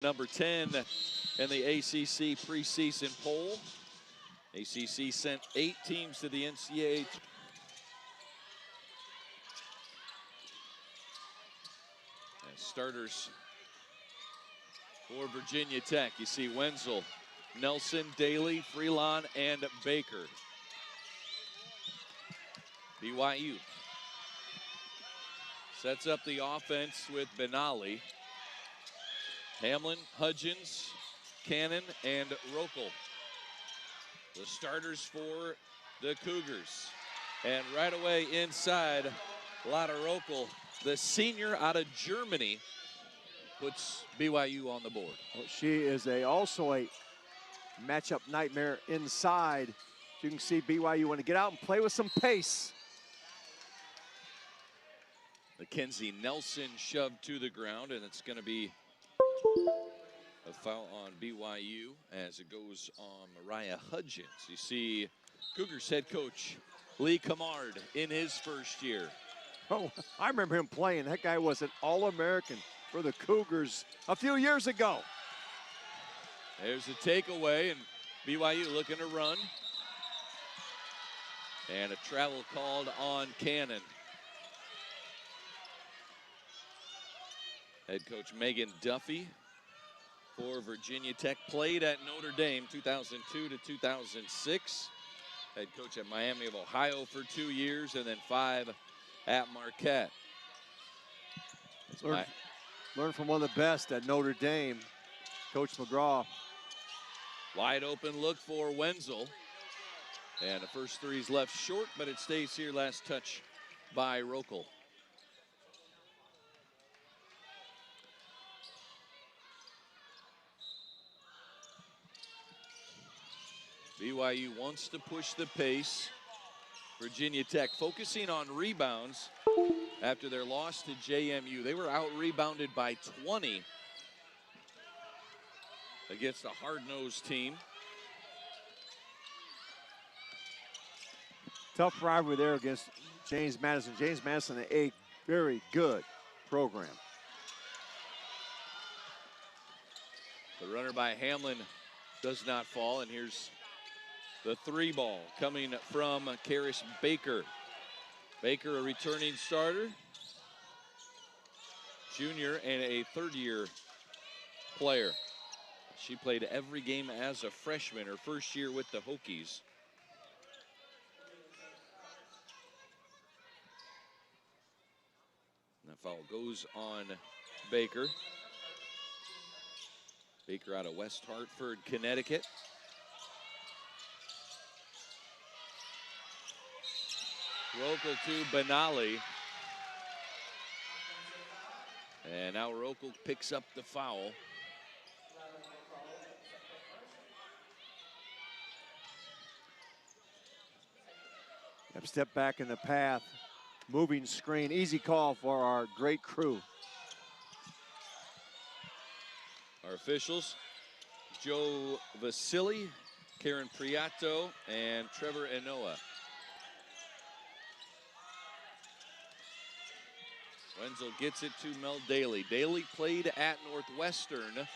Number 10 in the ACC preseason poll. ACC sent 8 teams to the NCAA. As starters for Virginia Tech, you see Wenzel, Nelson, Daly, Freelon, and Baker. BYU sets up the offense with Benali, Hamlin, Hudgens, Cannon, and Rokel. The starters for the Cougars. And right away inside, Lotta Rokel, the senior out of Germany, puts BYU on the board. Well, she is also a matchup nightmare inside. You can see BYU want to get out and play with some pace. Mackenzie Nelson shoved to the ground, and it's going to be a foul on BYU as it goes on Mariah Hudgens. You see Cougars head coach Lee Camard in his first year. Oh, I remember him playing. That guy was an All-American for the Cougars a few years ago. There's a takeaway, and BYU looking to run. And a travel called on Cannon. Head coach Megan Duffy for Virginia Tech, played at Notre Dame 2002 to 2006. Head coach at Miami of Ohio for 2 years, and then 5 at Marquette. Learn from one of the best at Notre Dame, Coach McGraw. Wide open look for Wenzel. And the first three's left short, but it stays here. Last touch by Rokel. BYU wants to push the pace. Virginia Tech focusing on rebounds after their loss to JMU. They were out-rebounded by 20 against a hard-nosed team. Tough rivalry there against James Madison. James Madison, a very good program. The runner by Hamlin does not fall, and here's the 3 ball coming from Karis Baker. Baker, a returning starter, junior, and a 3rd-year player. She played every game as a freshman, her first year with the Hokies. That foul goes on Baker. Baker out of West Hartford, Connecticut. Rokel to Benali. And now Rokel picks up the foul. Step back in the path. Moving screen. Easy call for our great crew. Our officials, Joe Vasili, Karen Priato, and Trevor Enoa. Wenzel gets it to Mel Daly. Daly played at Northwestern.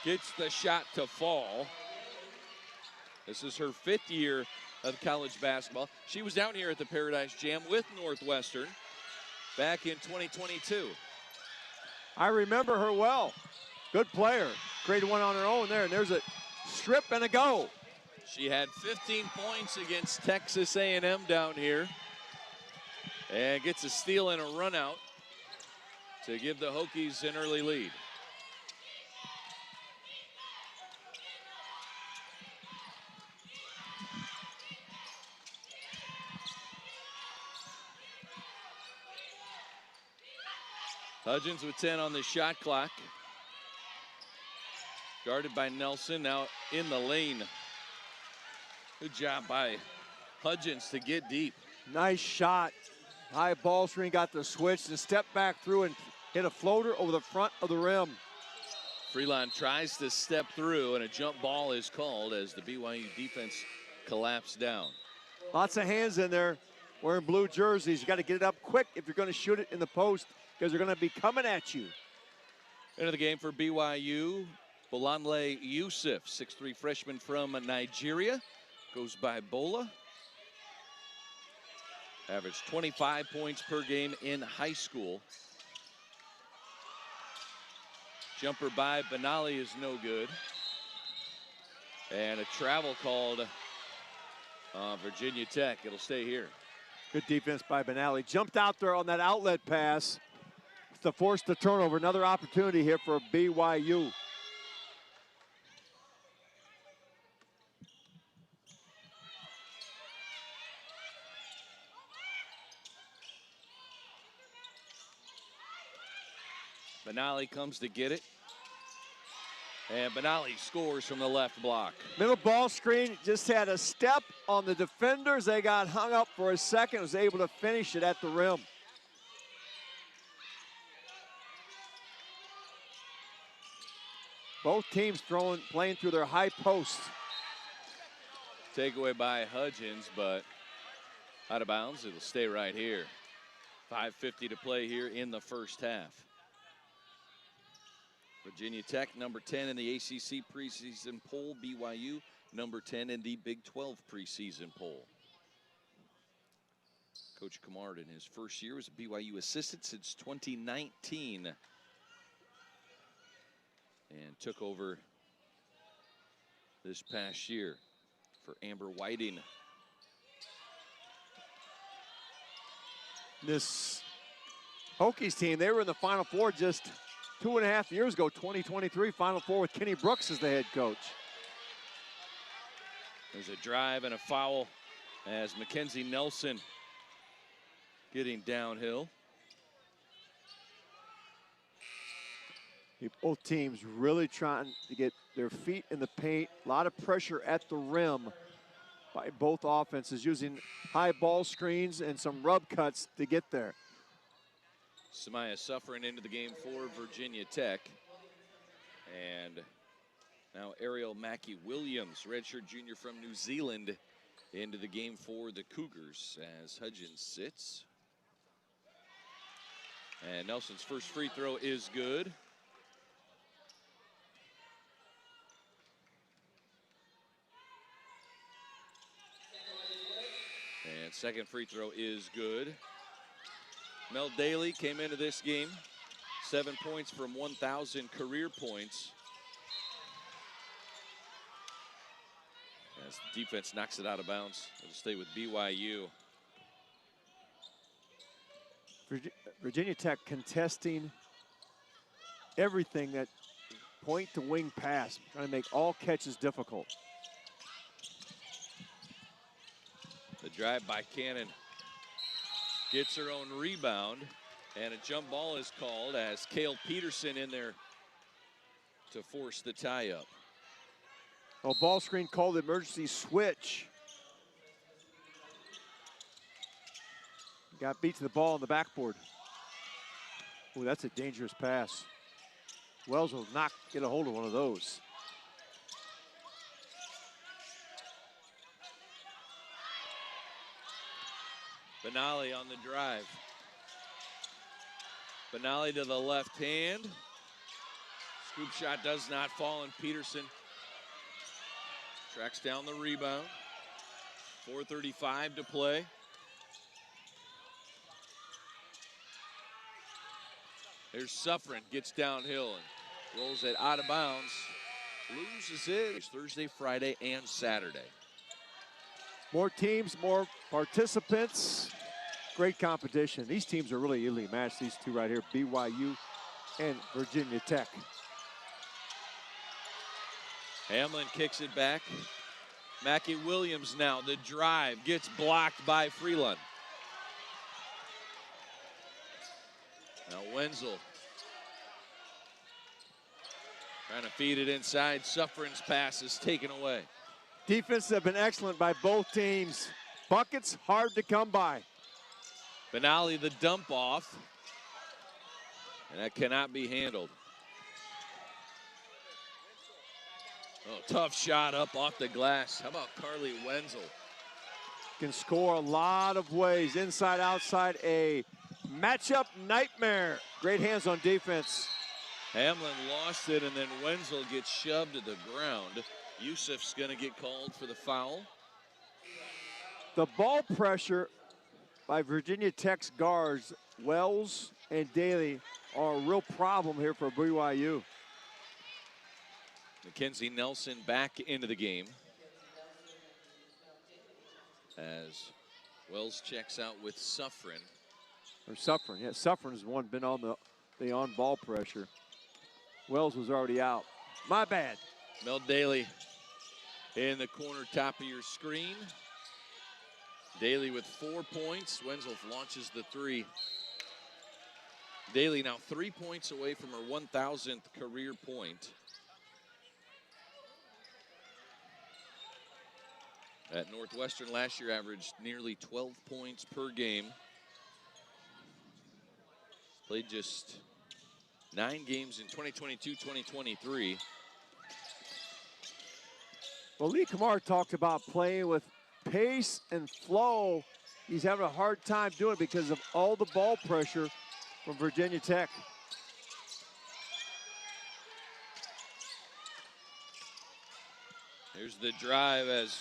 Gets the shot to fall. This is her 5th year of college basketball. She was down here at the Paradise Jam with Northwestern back in 2022. I remember her well. Good player. Created one on her own there, and there's a strip and a go. She had 15 points against Texas A&M down here. And gets a steal and a run out to give the Hokies an early lead. Hudgens with 10 on the shot clock. Guarded by Nelson, now in the lane. Good job by Hudgens to get deep. Nice shot. High ball screen, got the switch and step back through and hit a floater over the front of the rim. Freelon tries to step through, and a jump ball is called as the BYU defense collapsed down. Lots of hands in there wearing blue jerseys. You got to get it up quick if you're going to shoot it in the post because they're going to be coming at you. Into the game for BYU, Bolanle Yusuf, 6'3" freshman from Nigeria, goes by Bola. Averaged 25 points per game in high school. Jumper by Benali is no good. And a travel called Virginia Tech. It'll stay here. Good defense by Benali. Jumped out there on that outlet pass to force the turnover. Another opportunity here for BYU. Benali comes to get it. And Benali scores from the left block. Middle ball screen, just had a step on the defenders. They got hung up for a second, was able to finish it at the rim. Both teams playing through their high posts. Takeaway by Hudgens, but out of bounds. It'll stay right here. 5:50 to play here in the first half. Virginia Tech, number 10 in the ACC preseason poll. BYU, number 10 in the Big 12 preseason poll. Coach Camard in his first year as a BYU assistant since 2019. And took over this past year for Amber Whiting. This Hokies team, they were in the Final Four just 2.5 years ago, 2023 Final Four with Kenny Brooks as the head coach. There's a drive and a foul as Mackenzie Nelson getting downhill. Both teams really trying to get their feet in the paint. A lot of pressure at the rim by both offenses, using high ball screens and some rub cuts to get there. Samaya suffering into the game for Virginia Tech. And now Ariel Mackey-Williams, redshirt junior from New Zealand, into the game for the Cougars as Hudgens sits. And Nelson's first free throw is good. And second free throw is good. Mel Daly came into this game, 7 points from 1,000 career points. As the defense knocks it out of bounds, it'll stay with BYU. Virginia Tech contesting everything that point to wing pass, trying to make all catches difficult. The drive by Cannon gets her own rebound, and a jump ball is called as Cale Peterson in there to force the tie-up. Oh, ball screen called, emergency switch. Got beat to the ball on the backboard. Oh, that's a dangerous pass. Wells will not get a hold of one of those. Benali on the drive. Benali to the left hand. Scoop shot does not fall, and Peterson tracks down the rebound. 4:35 to play. There's Suffren, gets downhill and rolls it out of bounds. Loses it. It's Thursday, Friday, and Saturday. More teams, more participants, great competition. These teams are really evenly matched, these two right here, BYU and Virginia Tech. Hamlin kicks it back. Mackey-Williams now, the drive gets blocked by Freeland. Now Wenzel trying to feed it inside. Suffren's pass is taken away. Defense have been excellent by both teams. Buckets hard to come by. Benali the dump off, and that cannot be handled. Oh, tough shot up off the glass. How about Carly Wenzel? Can score a lot of ways, inside, outside, a matchup nightmare. Great hands on defense. Hamlin lost it, and then Wenzel gets shoved to the ground. Yusuf's going to get called for the foul. The ball pressure by Virginia Tech's guards, Wells and Daly, are a real problem here for BYU. Mackenzie Nelson back into the game as Wells checks out with Suffren. Or Suffren, yeah, Suffren's the one been on the on-ball pressure. Wells was already out. My bad. Mel Daly in the corner top of your screen. Daly with 4 points. Wenzel launches the three. Daly now 3 points away from her 1,000th career point. At Northwestern last year averaged nearly 12 points per game. Played just 9 games in 2022-2023. Well, Lee Kamar talked about playing with pace and flow. He's having a hard time doing it because of all the ball pressure from Virginia Tech. Here's the drive as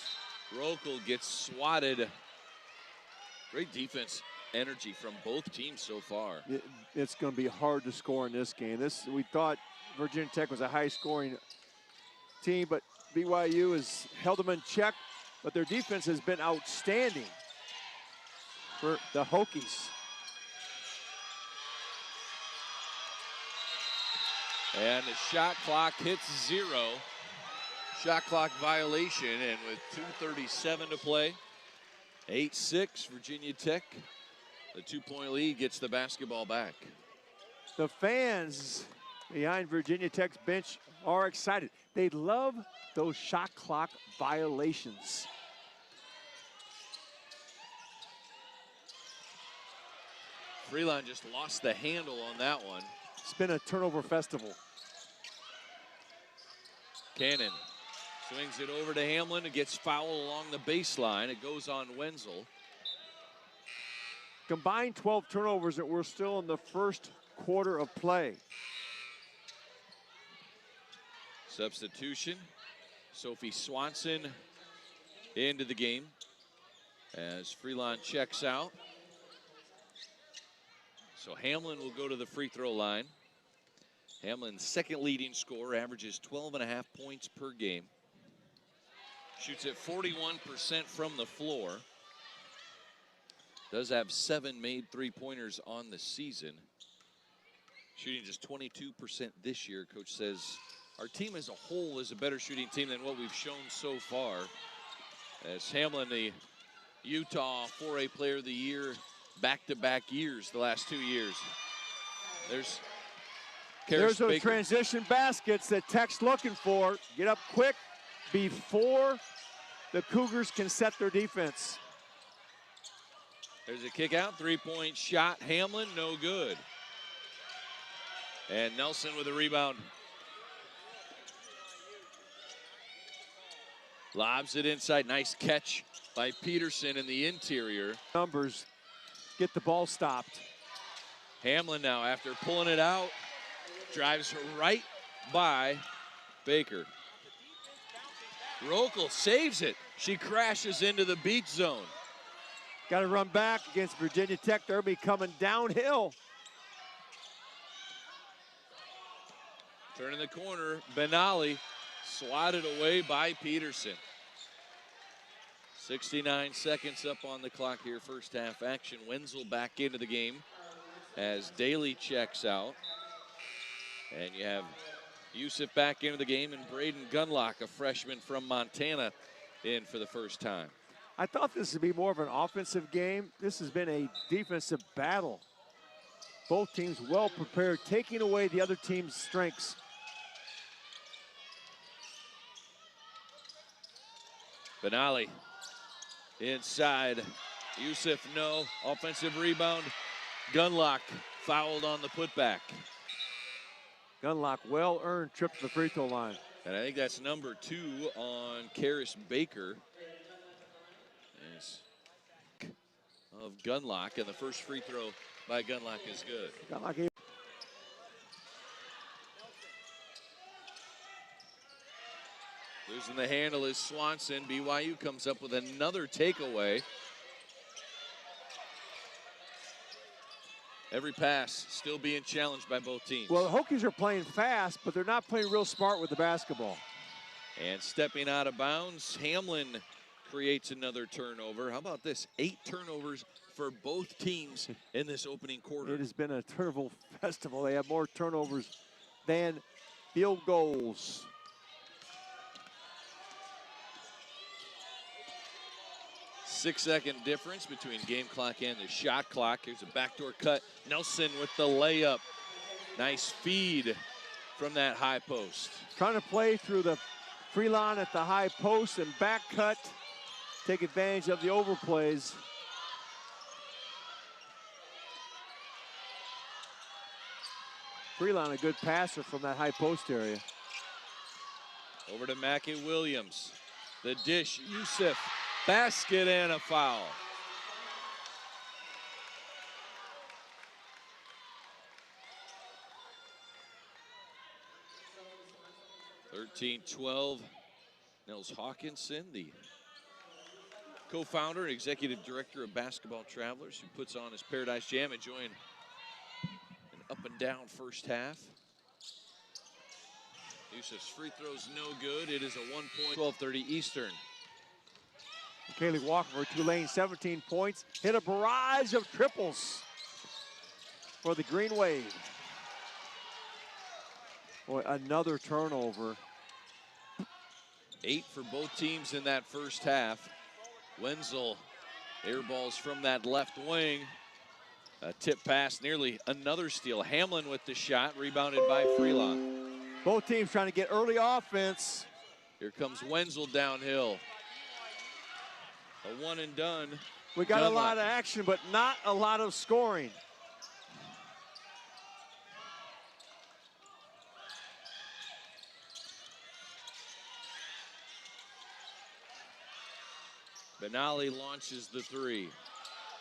Rokel gets swatted. Great defense energy from both teams so far. It's going to be hard to score in this game. We thought Virginia Tech was a high-scoring team, but BYU has held them in check, but their defense has been outstanding for the Hokies. And the shot clock hits 0. Shot clock violation, and with 2:37 to play, 8-6 Virginia Tech. The 2-point lead gets the basketball back. The fans behind Virginia Tech's bench are excited. They love those shot clock violations. Freeland just lost the handle on that one. It's been a turnover festival. Cannon swings it over to Hamlin. It gets fouled along the baseline. It goes on Wenzel. Combined 12 turnovers, that we're still in the first quarter of play. Substitution. Sophie Swanson into the game as Freeland checks out. So Hamlin will go to the free throw line. Hamlin's second leading scorer, averages 12.5 points per game. Shoots at 41% from the floor. Does have 7 made three-pointers on the season. Shooting just 22% this year. Coach says our team as a whole is a better shooting team than what we've shown so far. As Hamlin, the Utah 4A Player of the Year, back-to-back years, the last 2 years. There's those transition baskets that Tech's looking for. Get up quick before the Cougars can set their defense. There's a kick out, 3-point shot. Hamlin, no good. And Nelson with a rebound. Lobs it inside. Nice catch by Peterson in the interior. Numbers get the ball stopped. Hamlin now, after pulling it out, drives right by Baker. Rokel saves it. She crashes into the beach zone. Got to run back against Virginia Tech. They'll be coming downhill. Turning the corner, Benali swatted away by Peterson. 69 seconds up on the clock here, first half action. Wenzel back into the game as Daly checks out. And you have Yusuf back into the game, and Braden Gunlock, a freshman from Montana, in for the first time. I thought this would be more of an offensive game. This has been a defensive battle. Both teams well prepared, taking away the other team's strengths. Benali inside. Yusuf, no. Offensive rebound. Gunlock fouled on the putback. Gunlock, well-earned trip to the free throw line. And I think that's number 2 on Karis Baker. Of Gunlock, and the first free throw by Gunlock is good. Gunlock. Losing the handle is Swanson. BYU comes up with another takeaway. Every pass still being challenged by both teams. Well, the Hokies are playing fast, but they're not playing real smart with the basketball. And stepping out of bounds, Hamlin creates another turnover. How about this? 8 turnovers for both teams in this opening quarter. It has been a turnover festival. They have more turnovers than field goals. Six-second difference between game clock and the shot clock. Here's a backdoor cut. Nelson with the layup. Nice feed from that high post. Trying to play through the Freelon at the high post and back cut. Take advantage of the overplays. Freelon, a good passer from that high post area. Over to Mackey Williams. The dish, Yusuf. Basket and a foul. (13-12). Nels Hawkinson, the co-founder and executive director of Basketball Travelers, who puts on his Paradise Jam, enjoying an up and down first half. Yusuf's free throw's no good. It is a 1 point, 12:30 Eastern. Kaylee Walker for Tulane, 17 points. Hit a barrage of triples for the Green Wave. Boy, another turnover. 8 for both teams in that first half. Wenzel airballs from that left wing. A tip pass, nearly another steal. Hamlin with the shot, rebounded by Freelon. Both teams trying to get early offense. Here comes Wenzel downhill. A one and done. We got a lot of action, but not a lot of scoring. Benali launches the three.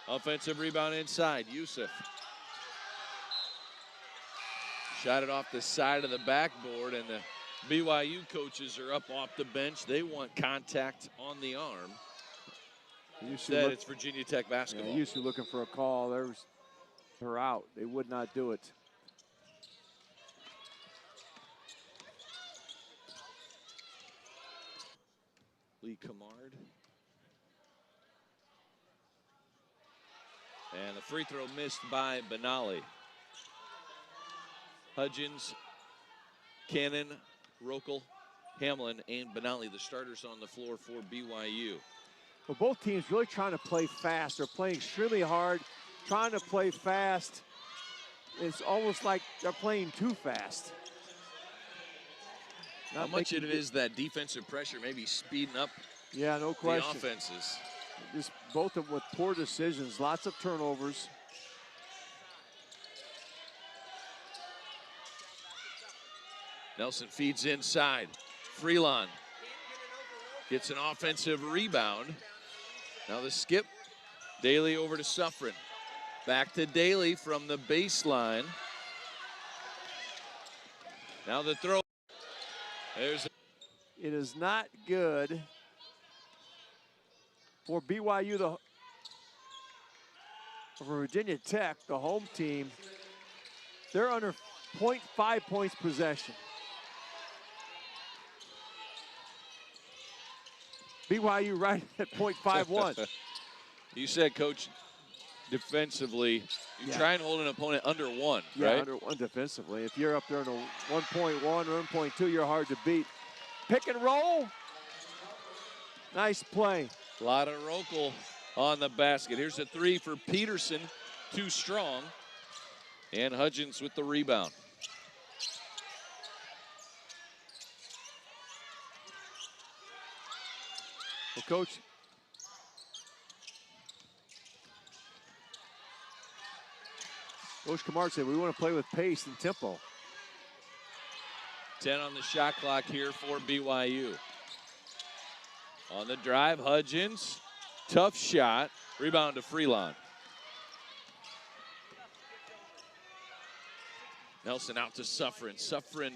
Offensive rebound inside, Yusuf. Shot it off the side of the backboard, and the BYU coaches are up off the bench. They want contact on the arm. Instead, it's Virginia Tech basketball. Yeah, Yusuf looking for a call. There's her out. They would not do it. Lee Camard. And the free throw missed by Benali. Hudgens, Cannon, Rokel, Hamlin, and Benali, the starters on the floor for BYU. Well, both teams really trying to play fast. They're playing extremely hard, trying to play fast. It's almost like they're playing too fast. How much of it is that defensive pressure maybe speeding up no question. The offenses? Just both of them with poor decisions, lots of turnovers. Nelson feeds inside. Freelon gets an offensive rebound. Now the skip. Daly over to Suffren. Back to Daly from the baseline. Now the throw. It is not good for BYU, for Virginia Tech, the home team. They're under 0.5 points possession. BYU right at 0.51. You said, Coach, defensively, you try and hold an opponent under 1, right? Under 1 defensively. If you're up there in a 1.1 or 1.2, you're hard to beat. Pick and roll. Nice play. A lot of Rokel on the basket. Here's a three for Peterson, too strong. And Hudgens with the rebound. Well, Coach, Camard said we want to play with pace and tempo. 10 on the shot clock here for BYU. On the drive, Hudgens, tough shot, rebound to Freelon. Nelson out to Suffren. Suffren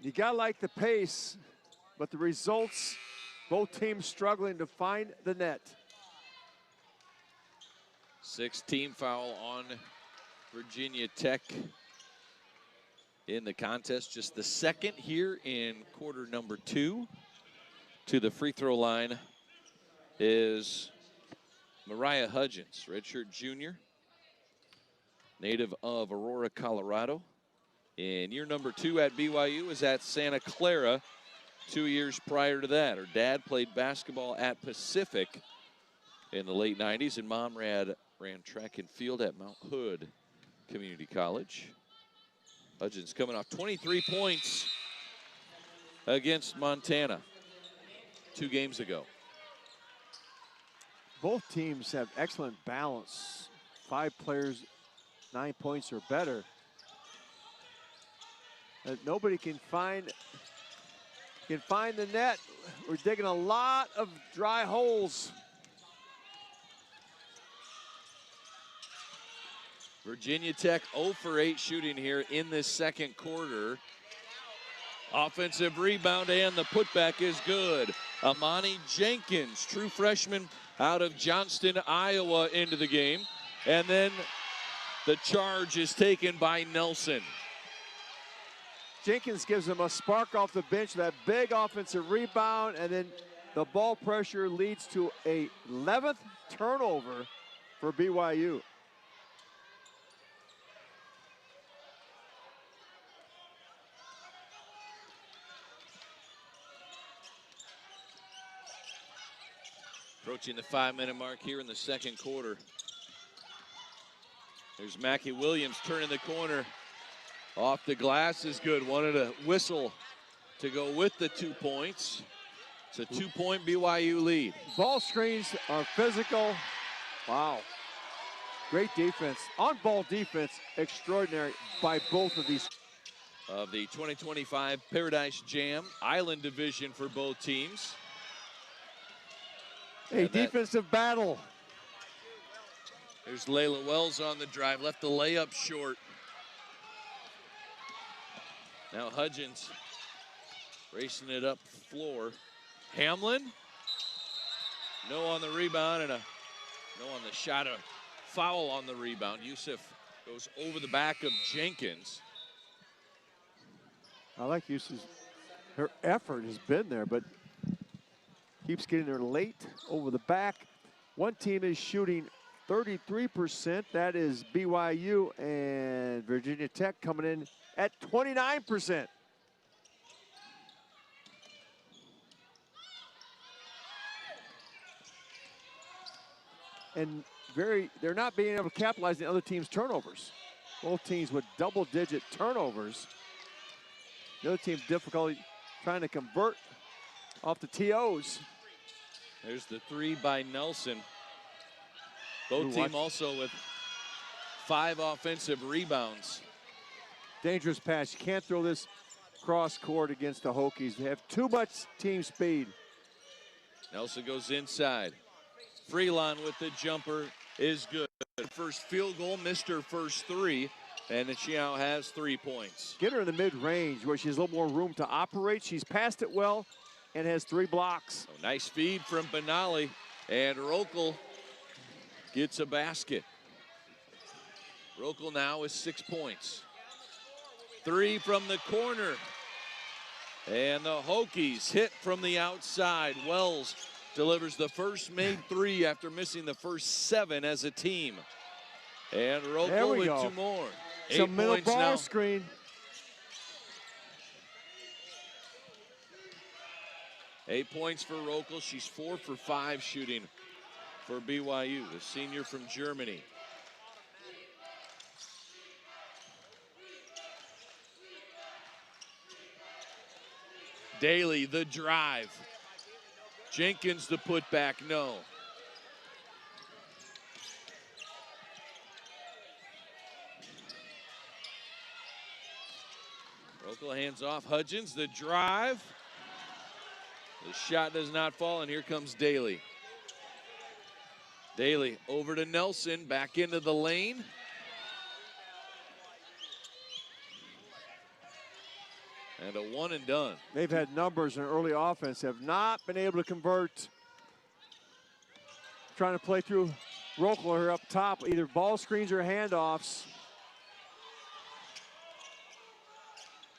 You gotta like the pace, but the results, both teams struggling to find the net. 6th team foul on Virginia Tech in the contest. Just the 2nd here in quarter number 2. To the free throw line is Mariah Hudgens, redshirt junior, native of Aurora, Colorado. In year number 2 at BYU, is at Santa Clara 2 years prior to that. Her dad played basketball at Pacific in the late 90s, and mom ran track and field at Mount Hood Community College. Hudgens coming off 23 points against Montana 2 games ago. Both teams have excellent balance. 5 players, 9 points or better. Nobody can find the net. We're digging a lot of dry holes. Virginia Tech 0 for 8 shooting here in this 2nd quarter. Offensive rebound and the putback is good. Amani Jenkins, true freshman out of Johnston, Iowa, into the game. And then the charge is taken by Nelson. Jenkins gives them a spark off the bench, that big offensive rebound, and then the ball pressure leads to a 11th turnover for BYU. Approaching the 5-minute mark here in the 2nd quarter. There's Mackie Williams turning the corner. Off the glass is good. Wanted a whistle to go with the 2 points. It's a 2-point BYU lead. Ball screens are physical. Wow. Great defense. On-ball defense, extraordinary by both of these. Of the 2025 Paradise Jam Island Division for both teams. A defensive battle. There's Layla Wells on the drive, left the layup short. Now Hudgens racing it up floor. Hamlin, no on the rebound and no on the shot. A foul on the rebound. Yusuf goes over the back of Jenkins. I like Yusuf. Her effort has been there, but keeps getting there late over the back. One team is shooting 33%. That is BYU, and Virginia Tech coming in at 29%. And they're not being able to capitalize on the other team's turnovers. Both teams with double-digit turnovers. The other team's difficulty trying to convert off the TOs. There's the 3 by Nelson. Both teams also with 5 offensive rebounds. Dangerous pass. You can't throw this cross court against the Hokies. They have too much team speed. Nelson goes inside. Freelon with the jumper is good. First field goal, missed her first 3, and she now has 3 points. Get her in the mid-range where she has a little more room to operate. She's passed it well and has 3 blocks. So nice feed from Benali, and Rokel gets a basket. Rokel now is 6 points. 3 from the corner. And the Hokies hit from the outside. Wells delivers the first made 3 after missing the first 7 as a team. And Rokel with 2 more. Some middle ball now. Screen. 8 points for Rokel. She's 4 for 5 shooting for BYU, the senior from Germany. Daly, the drive. Jenkins, the putback, no. Rokel hands off. Hudgens, the drive. The shot does not fall, and here comes Daly. Daly over to Nelson, back into the lane. And a one and done. They've had numbers in early offense, have not been able to convert. Trying to play through Rockler up top, either ball screens or handoffs.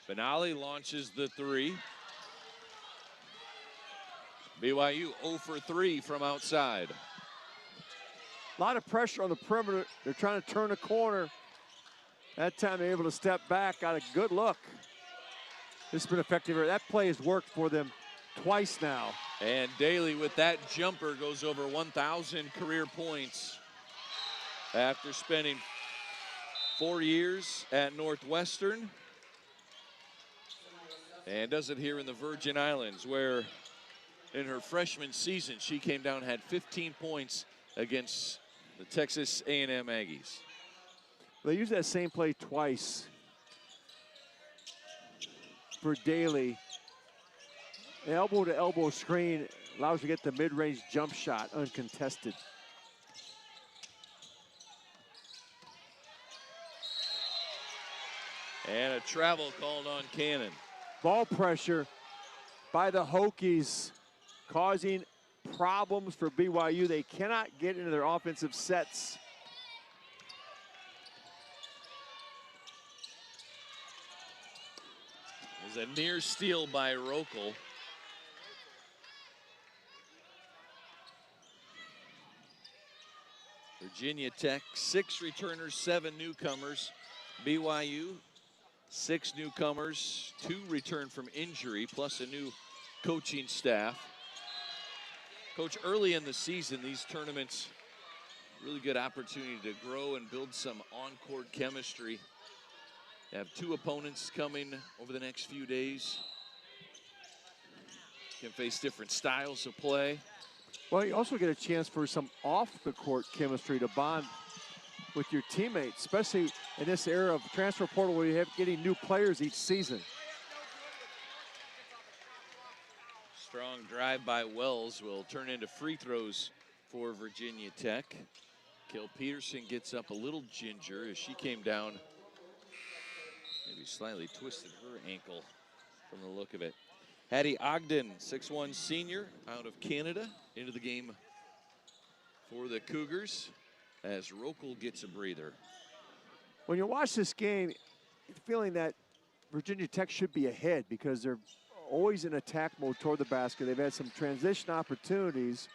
Benali launches the three. BYU 0 for 3 from outside. A lot of pressure on the perimeter. They're trying to turn a corner. That time they're able to step back, got a good look. This has been effective. That play has worked for them twice now. And Daly with that jumper goes over 1,000 career points after spending 4 years at Northwestern. And does it here in the Virgin Islands, where in her freshman season she came down and had 15 points against the Texas A&M Aggies. They used that same play twice for Daly. An elbow-to-elbow screen allows you to get the mid-range jump shot uncontested. And a travel called on Cannon. Ball pressure by the Hokies causing problems for BYU. They cannot get into their offensive sets. There's a near steal by Rokel. Virginia Tech, 6 returners, 7 newcomers. BYU, 6 newcomers, 2 return from injury, plus a new coaching staff. Coach, early in the season, these tournaments, really good opportunity to grow and build some on-court chemistry. You have 2 opponents coming over the next few days. You can face different styles of play. Well, you also get a chance for some off-the-court chemistry to bond with your teammates, especially in this era of transfer portal where you have getting new players each season. Strong drive by Wells will turn into free throws for Virginia Tech. Kel Peterson gets up a little ginger as she came down, maybe slightly twisted her ankle from the look of it. Hattie Ogden, 6'1" senior out of Canada, into the game for the Cougars as Rokel gets a breather. When you watch this game, you're feeling that Virginia Tech should be ahead because they're always in attack mode toward the basket. They've had some transition opportunities,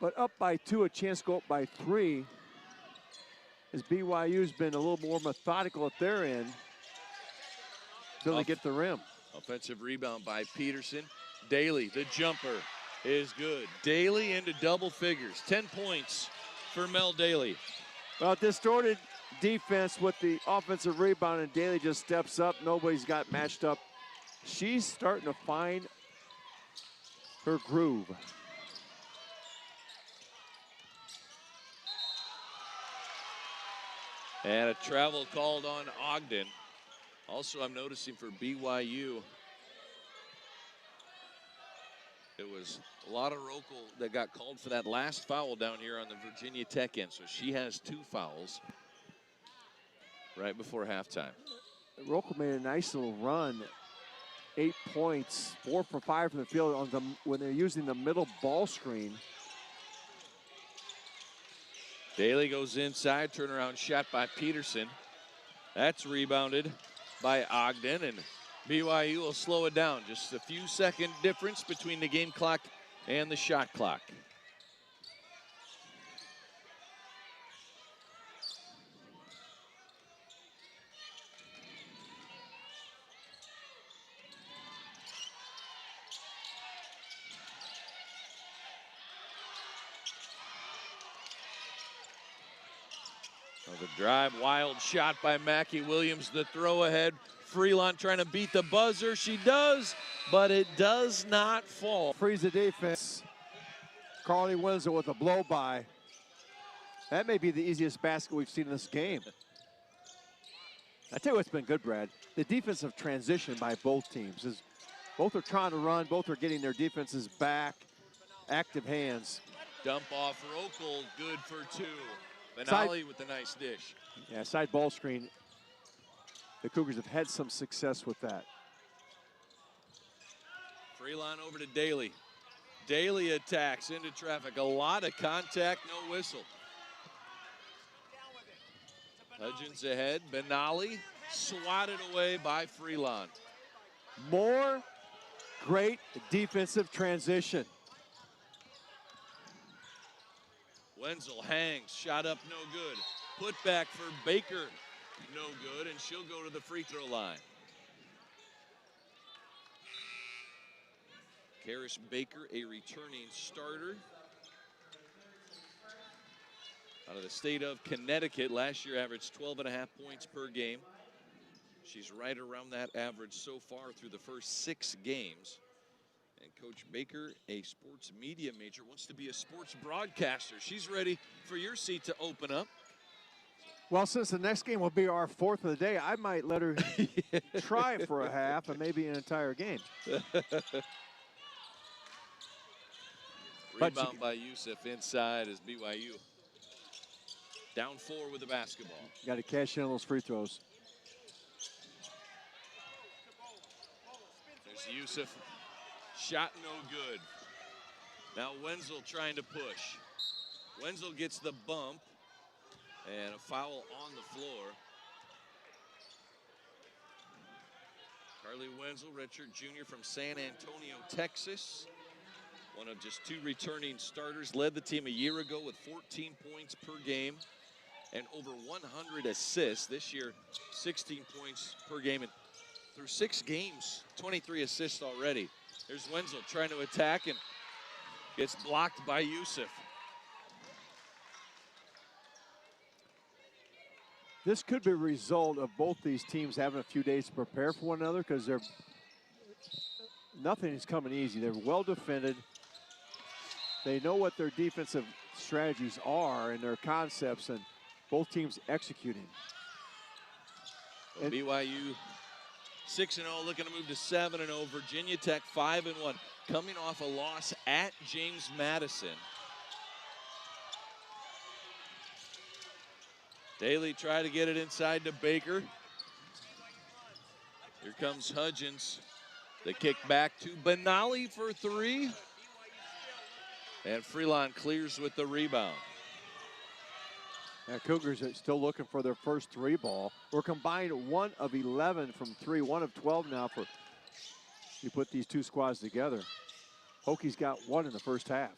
but up by 2, a chance to go up by 3, as BYU's been a little more methodical at their end until they get the rim. Offensive rebound by Peterson. Daly, the jumper is good. Daly into double figures. 10 points for Mel Daly. Well, distorted defense with the offensive rebound, and Daly just steps up. Nobody's got matched up. She's starting to find her groove. And a travel called on Ogden. Also, I'm noticing for BYU, it was a lot of Rokel that got called for that last foul down here on the Virginia Tech end. So she has 2 fouls right before halftime. Rokel made a nice little run. 8 points, 4 for 5 from the field on when they're using the middle ball screen. Daly goes inside, turnaround shot by Peterson. That's rebounded by Ogden, and BYU will slow it down. Just a few second difference between the game clock and the shot clock. The drive, wild shot by Mackie Williams, the throw ahead. Freeland trying to beat the buzzer. She does, but it does not fall. Frees the defense. Carly Winslow with a blow by. That may be the easiest basket we've seen in this game. I tell you what's been good, Brad. The defensive transition by both teams is both are trying to run, both are getting their defenses back. Active hands. Dump off Rokel, good for 2. Benali with a nice dish. Yeah, side ball screen. the Cougars have had some success with that. Freelon over to Daly. Daly attacks into traffic. A lot of contact, no whistle. Hudgens ahead. Benali swatted away by Freelon. More great defensive transition. Wenzel hangs, shot up, no good. Put back for Baker, no good, and she'll go to the free throw line. Karis Baker, a returning starter. Out of the state of Connecticut, last year averaged 12.5 points per game. She's right around that average so far through the first 6 games. And Coach Baker, a sports media major, wants to be a sports broadcaster. She's ready for your seat to open up. Well, since the next game will be our 4th of the day, I might let her try for a half and maybe an entire game. Rebound by Youssef inside as BYU down 4 with the basketball. Got to cash in on those free throws. There's Youssef. Shot no good. Now Wenzel trying to push. Wenzel gets the bump and a foul on the floor. Carly Wenzel, redshirt junior from San Antonio, Texas. One of just 2 returning starters. Led the team a year ago with 14 points per game and over 100 assists. This year, 16 points per game. And through 6 games, 23 assists already. There's Wenzel trying to attack and gets blocked by Youssef. This could be a result of both these teams having a few days to prepare for one another because nothing is coming easy. They're well defended. They know what their defensive strategies are and their concepts, and both teams executing. And BYU 6-0, looking to move to 7-0. Virginia Tech 5-1, coming off a loss at James Madison. Daly tried to get it inside to Baker. Here comes Hudgens. The kick back to Benali for 3. And Freelon clears with the rebound. Now, Cougars are still looking for their first 3 ball. We're combined 1 of 11 from 3, 1 of 12 now for you put these 2 squads together. Hokies got 1 in the first half.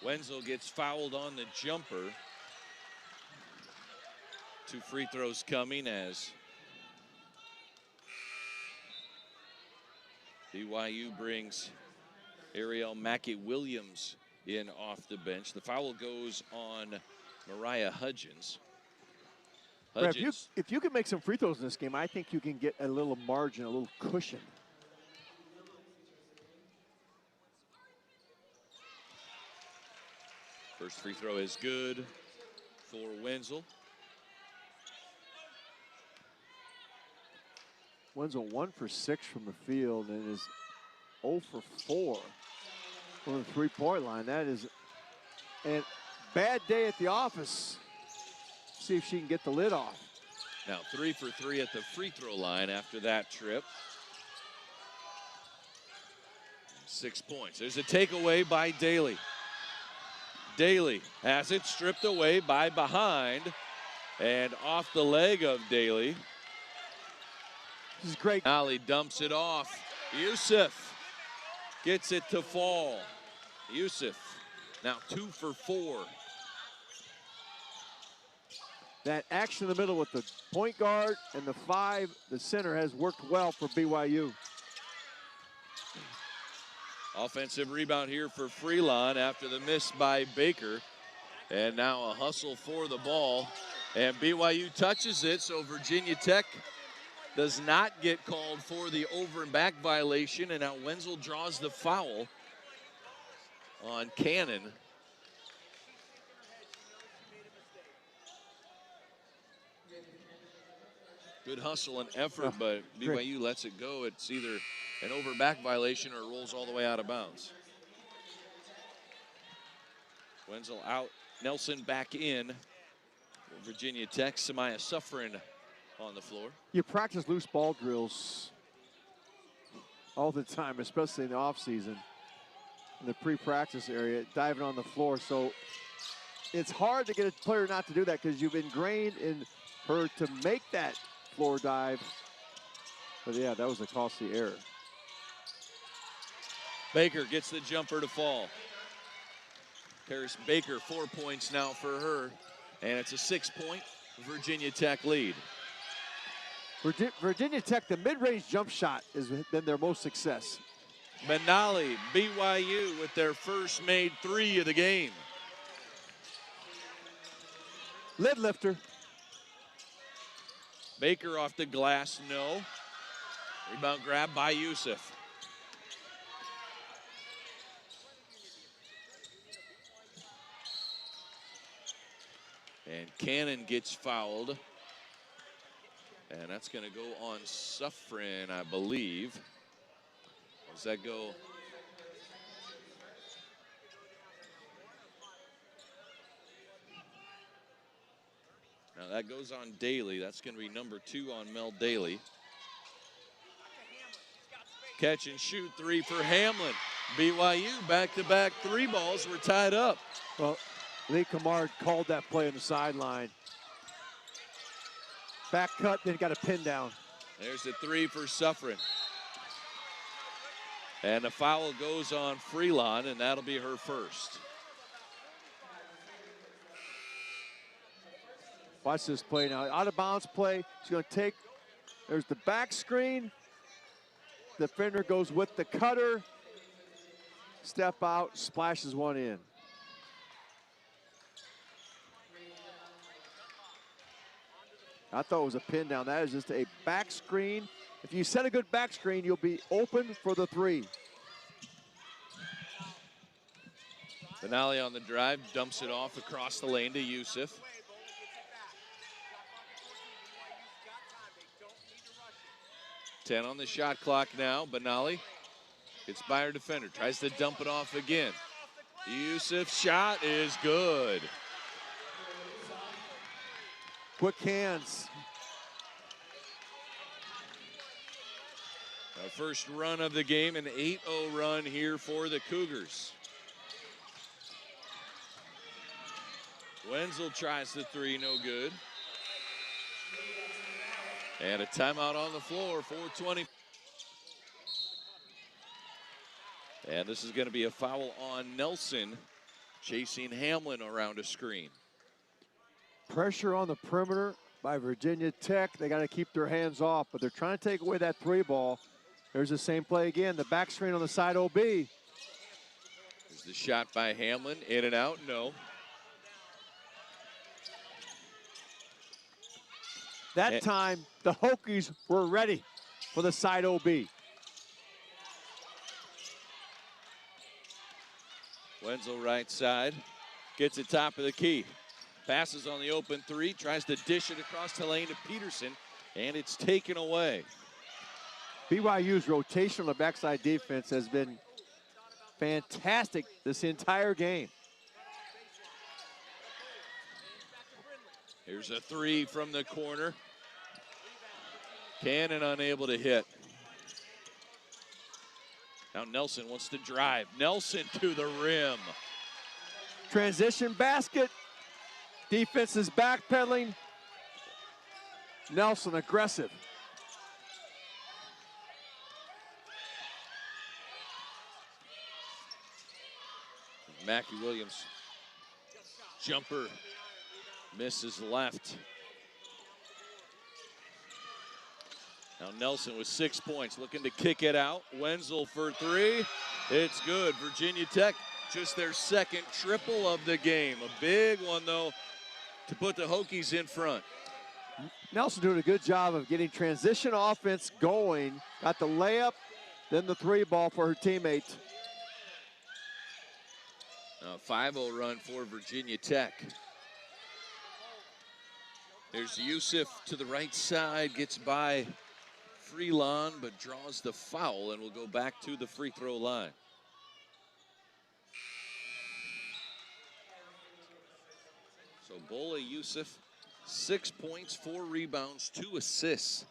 Wenzel gets fouled on the jumper. 2 free throws coming as BYU brings Ariel Mackey-Williams in off the bench. The foul goes on Mariah Hudgens. If you can make some free throws in this game, I think you can get a little margin, a little cushion. First free throw is good for Wenzel. Wenzel 1 for 6 from the field and is 0 for 4 from the 3-point line. That is a bad day at the office. See if she can get the lid off. Now 3 for 3 at the free throw line after that trip. 6 points. There's a takeaway by Daly. Daly has it stripped away by behind and off the leg of Daly. This is great. Ali dumps it off. Youssef gets it to fall. Youssef now 2 for 4. That action in the middle with the point guard and the 5, the center, has worked well for BYU. Offensive rebound here for Freelon after the miss by Baker. And now a hustle for the ball. And BYU touches it, so Virginia Tech does not get called for the over and back violation. And now Wenzel draws the foul on Cannon. Good hustle and effort, but BYU lets it go. It's either an over and back violation or it rolls all the way out of bounds. Wenzel out, Nelson back in. Virginia Tech, Samaya Suffren on the floor. You practice loose ball drills all the time, especially in the off season, in the pre-practice area, diving on the floor. So it's hard to get a player not to do that because you've ingrained in her to make that floor dive. But yeah, that was a costly error. Baker gets the jumper to fall. Paris Baker, 4 points now for her, and it's a 6-point Virginia Tech lead. Virginia Tech, the mid-range jump shot has been their most success. Benali, BYU with their first made 3 of the game. Lid lifter. Baker off the glass, no. Rebound grab by Youssef. And Cannon gets fouled. And that's going to go on Suffren, I believe. Does that go? Now that goes on Daly. That's going to be number 2 on Mel Daly. Catch and shoot 3 for Hamlin. BYU back-to-back 3 balls were tied up. Well, Lee Kamard called that play on the sideline. Back cut, then got a pin down. There's the 3 for Suffren. And the foul goes on Freelon, and that'll be her first. Watch this play now. Out of bounds play. She's going to take, there's the back screen. The defender goes with the cutter. Step out, splashes one in. I thought it was a pin down. That is just a back screen. If you set a good back screen, you'll be open for the 3. Benali on the drive, dumps it off across the lane to Youssef. Ten on the shot clock now. Benali gets by her defender, tries to dump it off again. Youssef's shot is good. Quick hands. Our first run of the game, an 8-0 run here for the Cougars. Wenzel tries the 3, no good. And a timeout on the floor, 4:20. And this is going to be a foul on Nelson, chasing Hamlin around a screen. Pressure on the perimeter by Virginia Tech. They got to keep their hands off, but they're trying to take away that 3 ball. There's the same play again. The back screen on the side OB. There's the shot by Hamlin, in and out, no. That time, the Hokies were ready for the side OB. Wenzel right side, gets it top of the key. Passes on the open 3, tries to dish it across the lane to Peterson, and it's taken away. BYU's rotation on the backside defense has been fantastic this entire game. Here's a 3 from the corner. Cannon unable to hit. Now Nelson wants to drive. Nelson to the rim. Transition basket. Defense is backpedaling. Nelson aggressive. Mackie Williams jumper misses left. Now Nelson with 6 points, looking to kick it out. Wenzel for 3. It's good. Virginia Tech, just their second triple of the game. A big one, though, to put the Hokies in front. Nelson doing a good job of getting transition offense going. Got the layup, then the 3 ball for her teammate. A 5-0 run for Virginia Tech. There's Youssef to the right side, gets by Freelon, but draws the foul and will go back to the free throw line. So Bola, Youssef, 6 points, 4 rebounds, 2 assists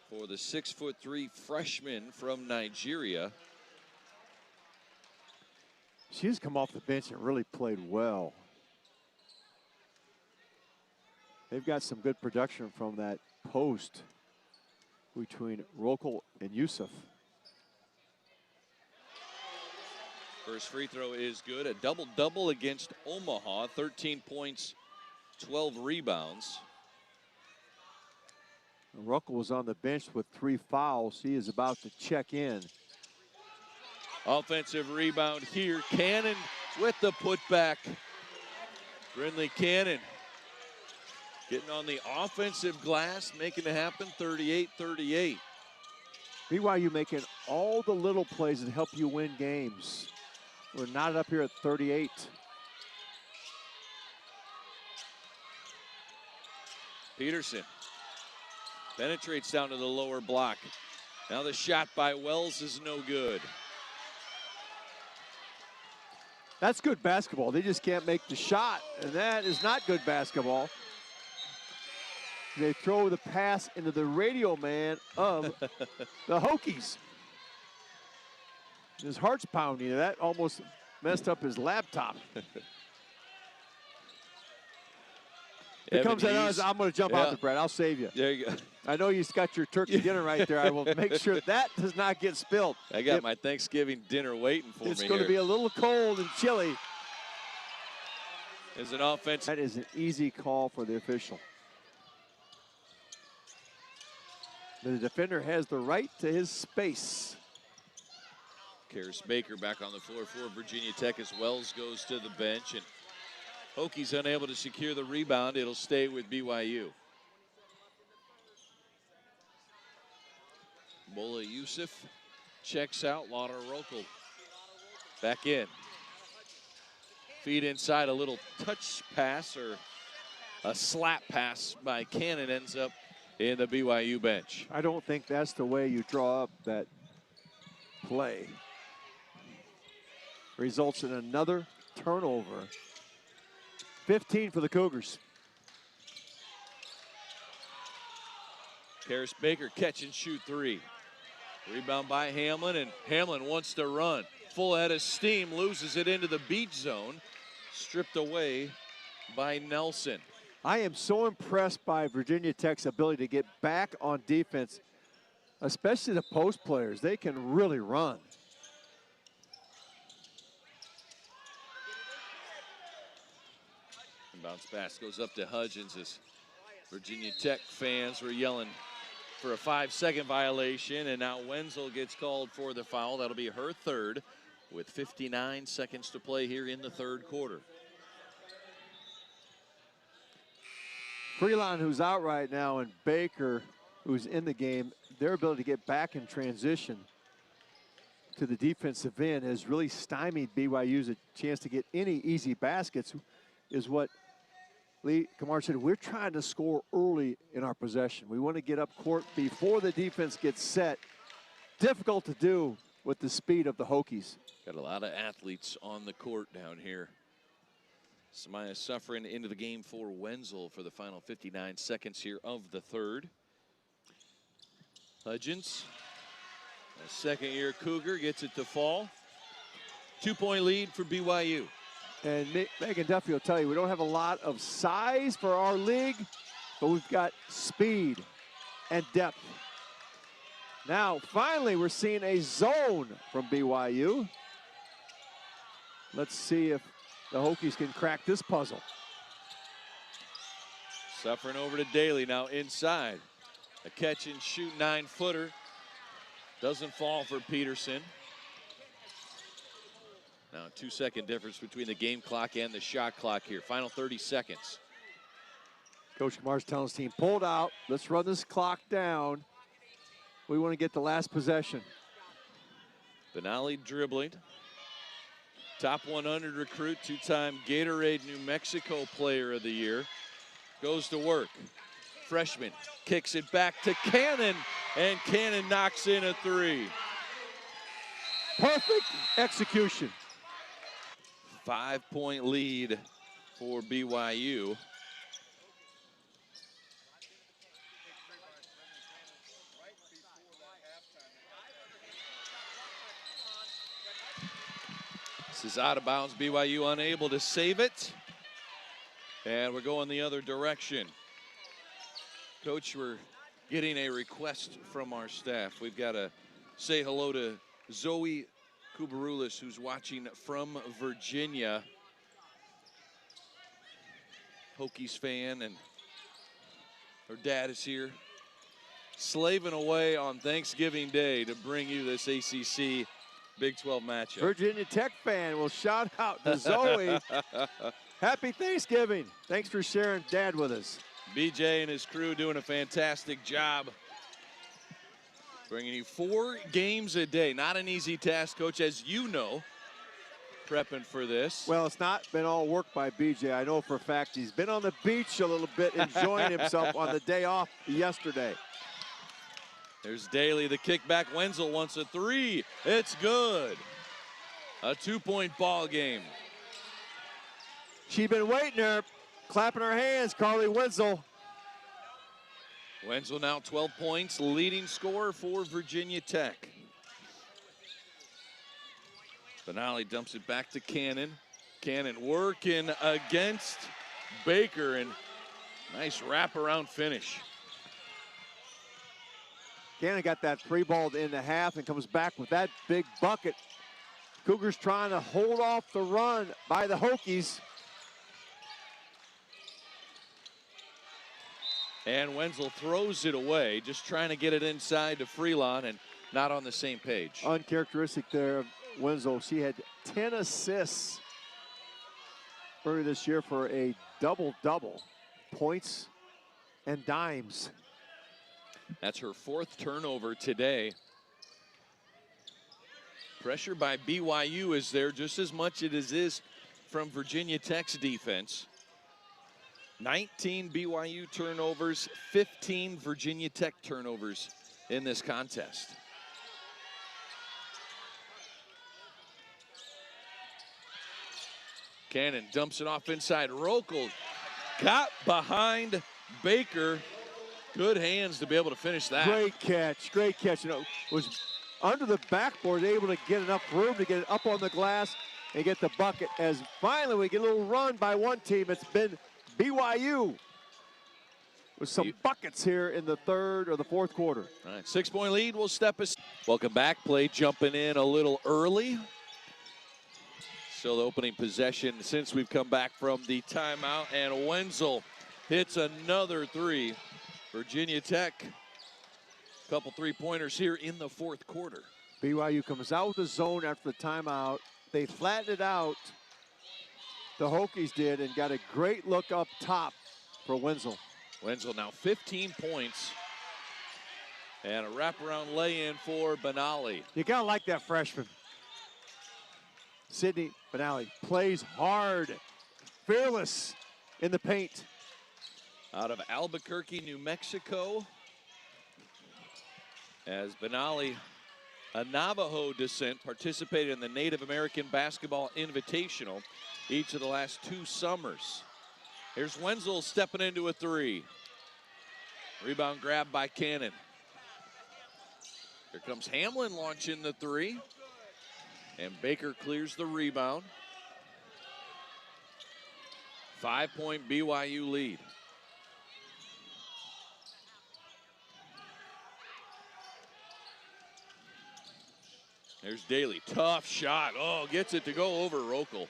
for the 6'3" freshman from Nigeria. She's come off the bench and really played well. They've got some good production from that post between Rokel and Yusuf. First free throw is good. A double-double against Omaha. 13 points, 12 rebounds. Rokel was on the bench with 3 fouls. He is about to check in. Offensive rebound here. Cannon with the putback. Brindley Cannon getting on the offensive glass, making it happen. 38-38. BYU making all the little plays that help you win games. We're not up here at 38. Peterson penetrates down to the lower block. Now the shot by Wells is no good. That's good basketball. They just can't make the shot, and that is not good basketball. They throw the pass into the radio man of the Hokies. His heart's pounding. That almost messed up his laptop. It comes at us. I'm going to jump out there, Brad. I'll save you. There you go. I know you got your turkey dinner right there. I will make sure that does not get spilled. I got my Thanksgiving dinner waiting for me. It's going to be a little cold and chilly. As an offense. That is an easy call for the official. The defender has the right to his space. Karis Baker back on the floor for Virginia Tech as Wells goes to the bench. And Hokies unable to secure the rebound. It'll stay with BYU. Mola Yusuf checks out. Laura Rokel back in. Feed inside, a little touch pass or a slap pass by Cannon ends up in the BYU bench. I don't think that's the way you draw up that play. Results in another turnover. 15 for the Cougars. Karis Baker catch and shoot 3. Rebound by Hamlin, and Hamlin wants to run. Full head of steam, loses it into the beach zone. Stripped away by Nelson. I am so impressed by Virginia Tech's ability to get back on defense, especially the post players. They can really run. And bounce pass goes up to Hudgens as Virginia Tech fans were yelling for a 5-second violation, and now Wenzel gets called for the foul. That'll be her third with 59 seconds to play here in the third quarter. Freelon, who's out right now, and Baker, who's in the game, their ability to get back in transition to the defensive end has really stymied BYU's a chance to get any easy baskets, is what Lee Kamar said. We're trying to score early in our possession. We want to get up court before the defense gets set. Difficult to do with the speed of the Hokies. Got a lot of athletes on the court down here. Samaya Suffren into the game for Wenzel for the final 59 seconds here of the third. Hudgens, a second-year Cougar, gets it to fall. 2-point lead for BYU. And Megan Duffy will tell you, we don't have a lot of size for our league, but we've got speed and depth. Now, finally, we're seeing a zone from BYU. Let's see if the Hokies can crack this puzzle. Suffren over to Daly, now inside. A catch and shoot 9-footer. Doesn't fall for Peterson. Now a 2-second difference between the game clock and the shot clock here. Final 30 seconds. Coach Kamar's telling his team, pulled out. Let's run this clock down. We want to get the last possession. Benali dribbling. Top 100 recruit, 2-time Gatorade New Mexico Player of the Year. Goes to work. Freshman kicks it back to Cannon, and Cannon knocks in a 3. Perfect execution. 5-point lead for BYU. This is out of bounds. BYU unable to save it. And we're going the other direction. Coach, we're getting a request from our staff. We've got to say hello to Zoe Kubarulis, who's watching from Virginia. Hokies fan, and her dad is here, slaving away on Thanksgiving Day to bring you this ACC Big 12 matchup. Virginia Tech fan will shout out to Zoe. Happy Thanksgiving. Thanks for sharing Dad with us. BJ and his crew doing a fantastic job. Bringing you 4 games a day. Not an easy task, Coach, as you know, prepping for this. Well, it's not been all work by BJ. I know for a fact he's been on the beach a little bit, enjoying himself on the day off yesterday. There's Daly, the kickback. Wenzel wants a 3. It's good. A 2-point ball game. She's been waiting there, clapping her hands, Carly Wenzel. Wenzel now 12 points, leading scorer for Virginia Tech. Benally dumps it back to Cannon. Cannon working against Baker, and nice wraparound finish. Cannon got that 3 ball in the half and comes back with that big bucket. Cougars trying to hold off the run by the Hokies. And Wenzel throws it away, just trying to get it inside to Freelon, and not on the same page. Uncharacteristic there of Wenzel. She had 10 assists earlier this year for a double-double. Points and dimes. That's her 4th turnover today. Pressure by BYU is there just as much as it is from Virginia Tech's defense. 19 BYU turnovers, 15 Virginia Tech turnovers in this contest. Cannon dumps it off inside. Rokel got behind Baker. Good hands to be able to finish that. Great catch, great catch. You know, was under the backboard, able to get enough room to get it up on the glass and get the bucket. As finally we get a little run by one team. It's been BYU with some buckets here in the 3rd or the 4th quarter. All right, 6-point lead will step us. Welcome back. Play jumping in a little early. Still the opening possession since we've come back from the timeout, and Wenzel hits another 3. Virginia Tech, a couple 3-pointers here in the 4th quarter. BYU comes out with the zone after the timeout. They flattened it out. The Hokies did, and got a great look up top for Wenzel. Wenzel now 15 points. And a wraparound lay-in for Benally. You gotta like that freshman. Sydney Benally plays hard, fearless in the paint. Out of Albuquerque, New Mexico. As Benally, a Navajo descent, participated in the Native American Basketball Invitational each of the last 2 summers. Here's Wenzel stepping into a 3. Rebound grab by Cannon. Here comes Hamlin launching the 3. And Baker clears the rebound. 5-point BYU lead. There's Daly, tough shot. Oh, gets it to go over Rokel.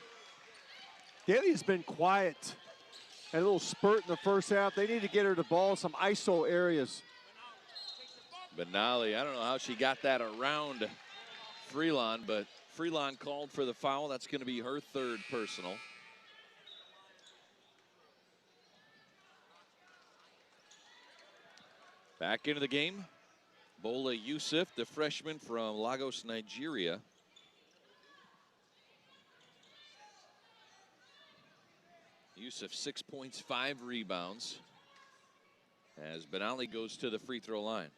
Daly has been quiet. Had a little spurt in the first half. They need to get her the ball, some ISO areas. Benally, I don't know how she got that around Freelon, but Freelon called for the foul. That's going to be her 3rd personal. Back into the game, Bola Yusuf, the freshman from Lagos, Nigeria. Yusuf 6 points, 5 rebounds. As Benally goes to the free throw line.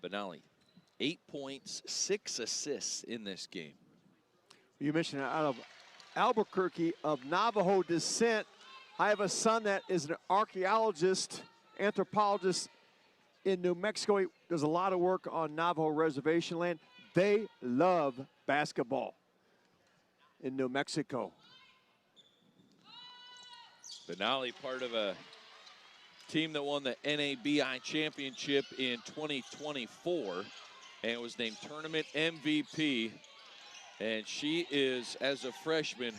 Benally, 8 points, 6 assists in this game. You mentioned out of Albuquerque, of Navajo descent. I have a son that is an archaeologist, anthropologist in New Mexico. He does a lot of work on Navajo reservation land. They love basketball. in New Mexico. Benally, part of a team that won the NABI championship in 2024 and was named tournament MVP. And she is, as a freshman,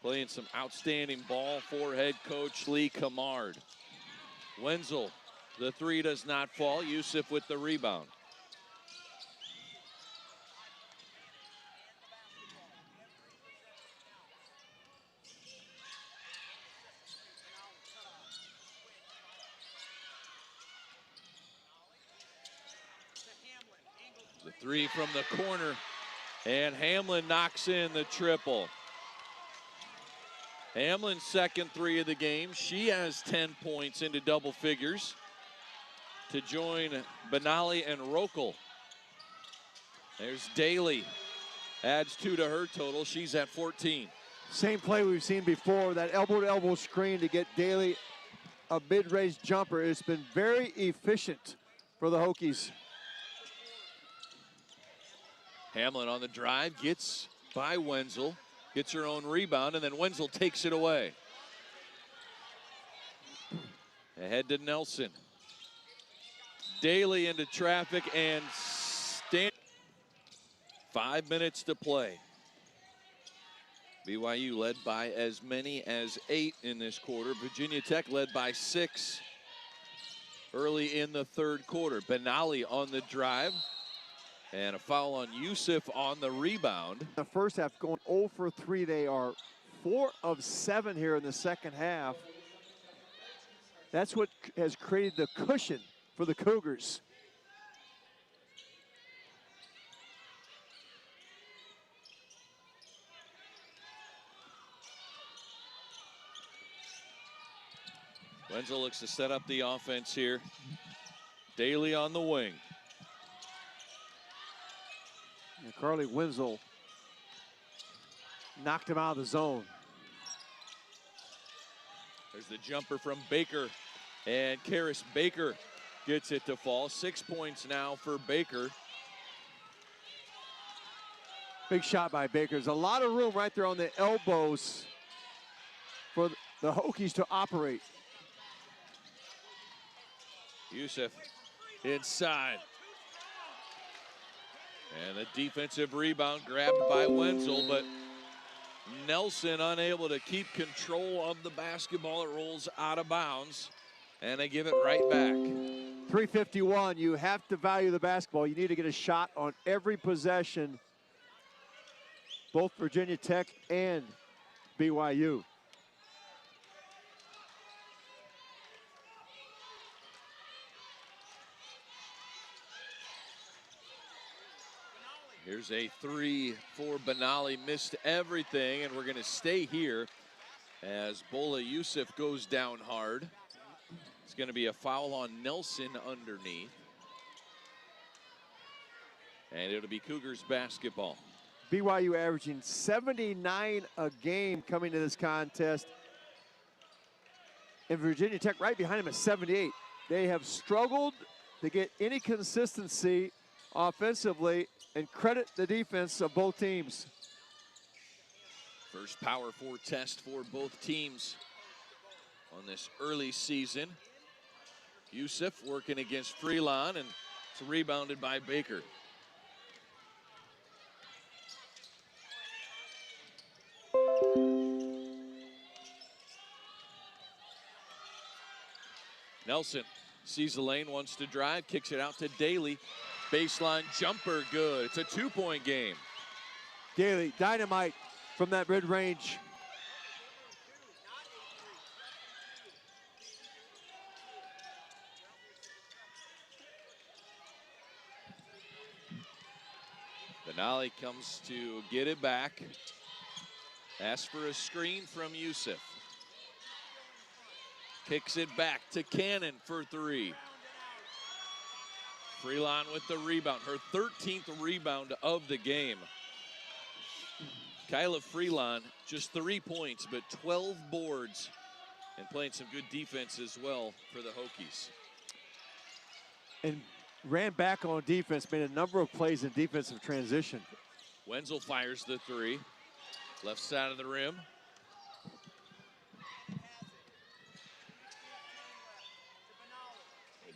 playing some outstanding ball for head coach Lee Camard. Wenzel, the three does not fall. Yusuf with the rebound. The three from the corner, and Hamlin knocks in the triple. Hamlin's second three of the game. She has 10 points into double figures to join Benally and Rokel. There's Daly, adds 2 to her total. She's at 14. Same play we've seen before, that elbow-to-elbow screen to get Daly a mid-range jumper. It's been very efficient for the Hokies. Hamlin on the drive, gets by Wenzel, gets her own rebound, and then Wenzel takes it away. Ahead to Nelson. Daly into traffic and 5 minutes to play. BYU led by as many as 8 in this quarter. Virginia Tech led by 6 early in the third quarter. Benally on the drive. And a foul on Yusuf on the rebound. The first half going 0 for 3. They are 4 of 7 here in the second half. That's what has created the cushion for the Cougars. Wenzel looks to set up the offense here. Daly on the wing. And Carly Wenzel knocked him out of the zone. There's the jumper from Baker, and Karis Baker gets it to fall. 6 points now for Baker. Big shot by Baker. There's a lot of room right there on the elbows for the Hokies to operate. Yusuf inside. And the defensive rebound grabbed by Wenzel, but Nelson unable to keep control of the basketball. It rolls out of bounds, and they give it right back. 3:51, you have to value the basketball. You need to get a shot on every possession, both Virginia Tech and BYU. Here's a three for Benally, missed everything, and we're going to stay here as Bola Yusuf goes down hard. It's going to be a foul on Nelson underneath. And it'll be Cougars basketball. BYU averaging 79 a game coming to this contest. And Virginia Tech right behind them at 78. They have struggled to get any consistency offensively, and credit the defense of both teams. First Power 4 test for both teams on this early season. Yusuf working against Freelon, and it's rebounded by Baker. Nelson sees the lane, wants to drive, kicks it out to Daly. Baseline jumper, good. It's a 2-point game. Daly, dynamite from that mid-range. Benally comes to get it back. Asks for a screen from Yusuf. Kicks it back to Cannon for three. Freelon with the rebound, her 13th rebound of the game. Kyla Freelon, just 3 points, but 12 boards, and playing some good defense as well for the Hokies. And ran back on defense, made a number of plays in defensive transition. Wenzel fires the three. Left side of the rim.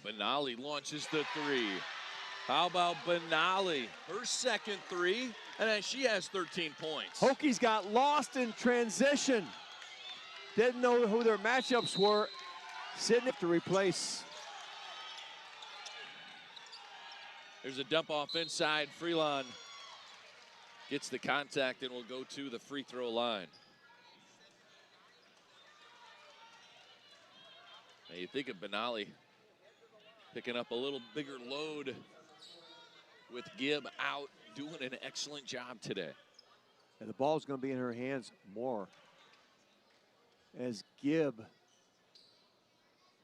Benali launches the three. How about Benali? Her second three, and then she has 13 points. Hokies got lost in transition. Didn't know who their matchups were. Sitting to replace. There's a dump off inside. Freelon gets the contact and will go to the free throw line. Now you think of Benali picking up a little bigger load with Gibb out, doing an excellent job today. And the ball's going to be in her hands more. As Gibb,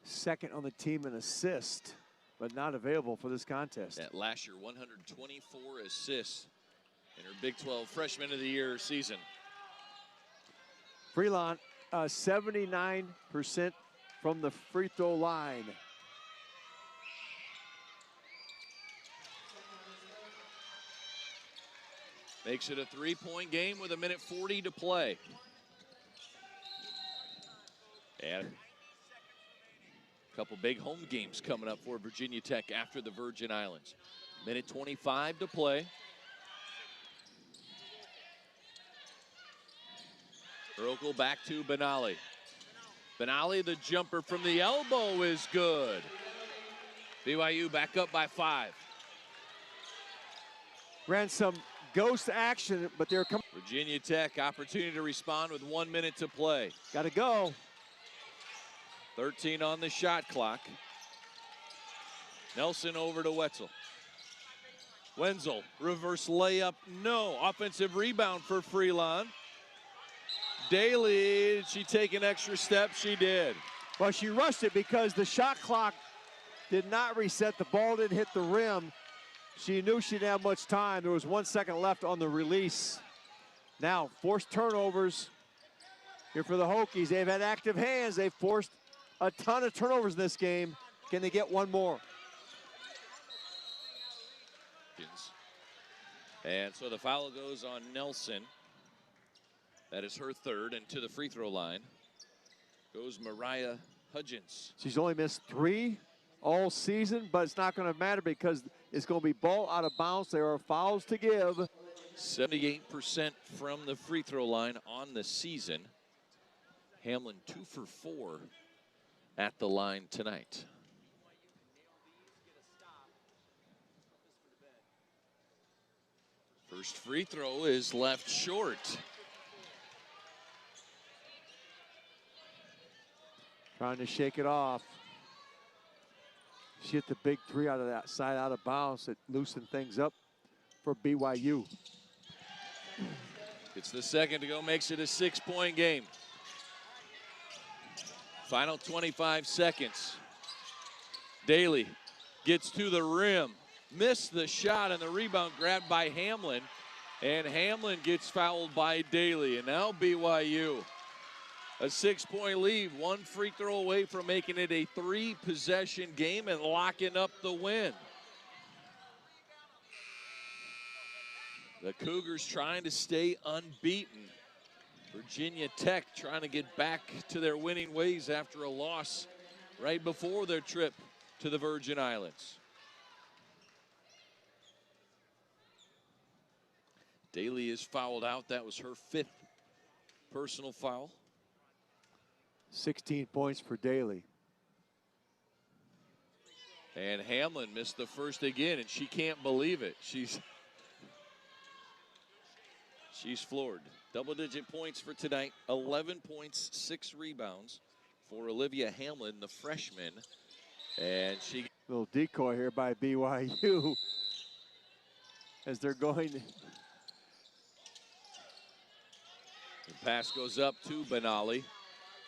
second on the team in assist, but not available for this contest. That last year, 124 assists in her Big 12 Freshman of the Year season. Freelon, 79% from the free throw line. Makes it a 3-point game with 1:40 to play. And a couple big home games coming up for Virginia Tech after the Virgin Islands. 1:25 to play. Rokel back to Benali. Benali, the jumper from the elbow is good. BYU back up by 5. Ran some ghost action, but they're coming. Virginia Tech opportunity to respond with 1 minute to play. Got to go. 13 on the shot clock. Nelson over to Wetzel. Wenzel, reverse layup, no. Offensive rebound for Freelon. Daly, did she take an extra step? She did. Well, she rushed it because the shot clock did not reset. The ball didn't hit the rim. She knew she didn't have much time. There was 1 second left on the release. Now, forced turnovers here for the Hokies. They've had active hands. They've forced a ton of turnovers in this game. Can they get one more? And so the foul goes on Nelson. That is her third, and to the free throw line goes Mariah Hudgens. She's only missed 3 all season, but it's not going to matter because it's going to be ball out of bounds. There are fouls to give. 78% from the free throw line on the season. Hamlin 2 for 4 at the line tonight. First free throw is left short. Trying to shake it off. She hit the big 3 out of that side, out of bounds. It loosened things up for BYU. It's the second to go, makes it a 6-point game. Final 25 seconds. Daly gets to the rim. Missed the shot, and the rebound grabbed by Hamlin. And Hamlin gets fouled by Daly. And now BYU, a 6-point lead, 1 free throw away from making it a 3-possession game and locking up the win. The Cougars trying to stay unbeaten. Virginia Tech trying to get back to their winning ways after a loss right before their trip to the Virgin Islands. Daly is fouled out. That was her 5th personal foul. 16 points for Daly. And Hamlin missed the first again, and she can't believe it. She's floored. Double-digit points for tonight. 11 points, 6 rebounds for Olivia Hamlin, the freshman. And she... Little decoy here by BYU as they're going... The pass goes up to Benali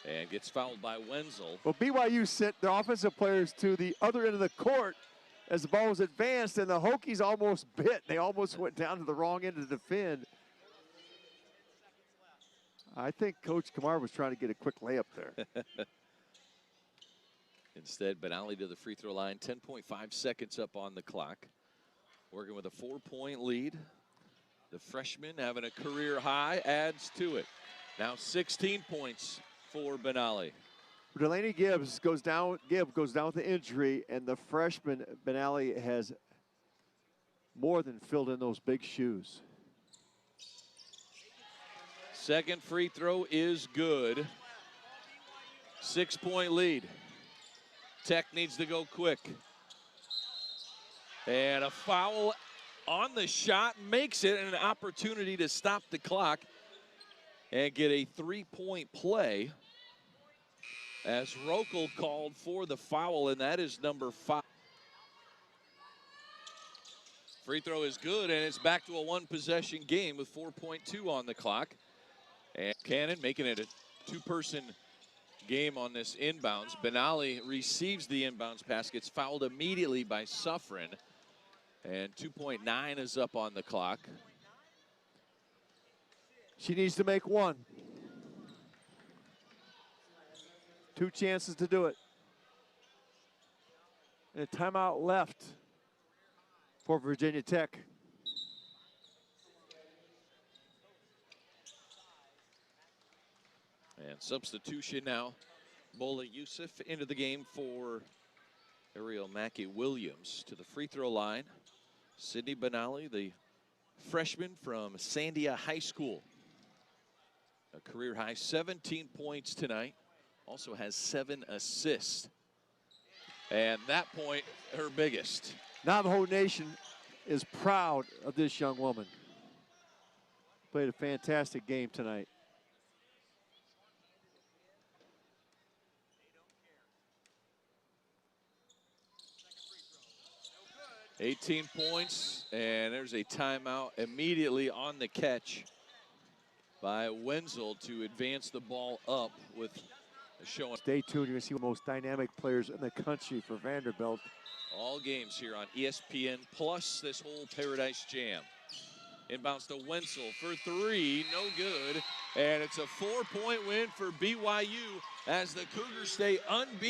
and gets fouled by Wenzel. Well, BYU sent their offensive players to the other end of the court as the ball was advanced, and the Hokies almost bit. They almost went down to the wrong end to defend. I think Coach Kamar was trying to get a quick layup there. Instead, Benali to the free throw line. 10.5 seconds up on the clock. Working with a 4-point lead. The freshman having a career high adds to it. Now 16 points for Benally. Delaney Gibbs goes down with the injury, and the freshman Benally has more than filled in those big shoes. Second free throw is good. 6-point lead. Tech needs to go quick. And a foul on the shot makes it an opportunity to stop the clock and get a 3-point play, as Rokel called for the foul, and that is number 5. Free throw is good, and it's back to a one-possession game with 4.2 on the clock. And Cannon making it a two-person game on this inbounds. Benally receives the inbounds pass, gets fouled immediately by Suffren, and 2.9 is up on the clock. She needs to make one. 2 chances to do it. And a timeout left for Virginia Tech. And substitution now. Bola Yusuf into the game for Ariel Mackey-Williams to the free throw line. Sydney Benally, the freshman from Sandia High School. A career high 17 points tonight. Also has 7 assists. And that point, her biggest. Navajo Nation is proud of this young woman. Played a fantastic game tonight. $18 points, and there's a timeout immediately on the catch by Wenzel to advance the ball up with a showing. Stay tuned, you're gonna see the most dynamic players in the country for Vanderbilt. All games here on ESPN, plus this whole Paradise Jam. Inbounds to Wenzel for 3, no good. And it's a 4-point win for BYU as the Cougars stay unbeaten.